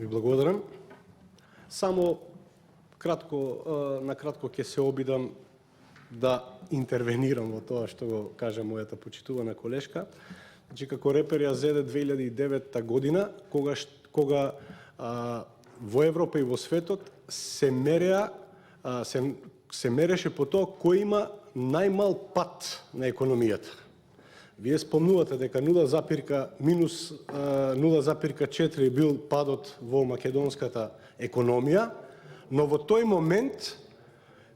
Ви благодарам. Само накратко ќе се обидам да интервенирам во тоа што го кажа мојата почитувана колешка. Значи, како репер ја зеде 2009 година, кога во Европа и во светот се мереше по тоа кој има најмал пат на економијата. Вие спомнувате дека минус 0,4 бил падот во македонската економија, но во тој момент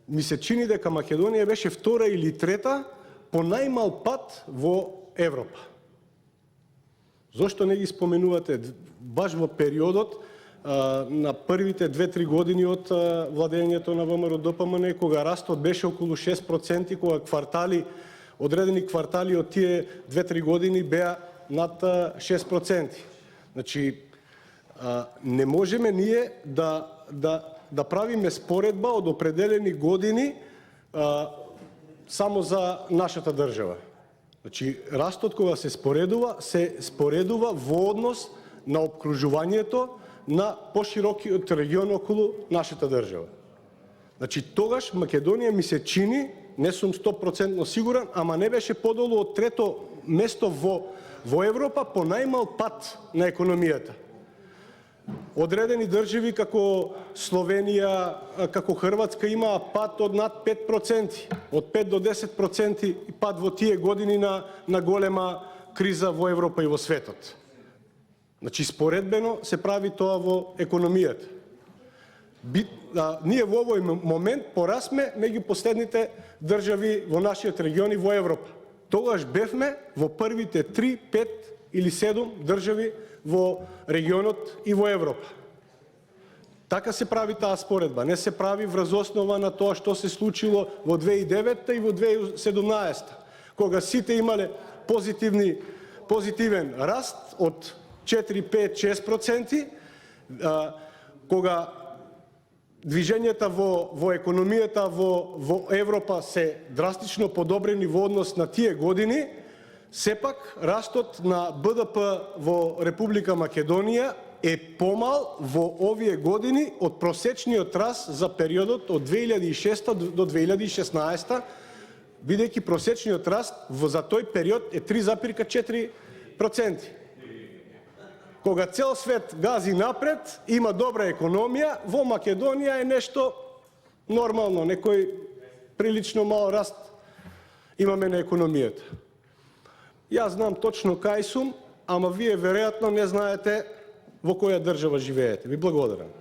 ми се чини дека Македонија беше втора или трета по најмал пат во Европа. Зошто не ги споменувате баш во периодот на првите 2-3 години од владењето на ВМРО-ДПМН, кога растот беше околу 6%, кога одредени квартали од тие 2-3 години беа над 6%. Значи, не можеме ние да правиме споредба од определени години само за нашата држава. Значи, растот кога се споредува во однос на опкружувањето на поширокиот регион околу нашата држава. Значи, тогаш Македонија ми се чини, не сум 100% сигурен, ама не беше подолу од трето место во Европа по најмал пат на економијата. Одредени држави како Словенија, како Хрватска имаа пат од над 5%, од 5 до 10% пат во тие години на голема криза во Европа и во светот. Значи, споредбено се прави тоа во економијата. Ние во овој момент порасме меѓу последните држави во нашиот регион и во Европа. Тогаш бевме во првите 3, 5 или 7 држави во регионот и во Европа. Така се прави таа споредба, не се прави врз основа на тоа што се случило во 2009 и во 2017, кога сите имале позитивен раст од 4, 5, 6%, кога движењата во економијата во Европа се драстично подобрени во однос на тие години, сепак растот на БДП во Република Македонија е помал во овие години од просечниот раст за периодот од 2006 до 2016, бидејќи просечниот раст за тој период е 3,4%. Кога цел свет гази напред, има добра економија, во Македонија е нешто нормално, некој прилично мал раст имаме на економијата. Јас знам точно кај сум, ама вие веројатно не знаете во која држава живеете. Ви благодарам.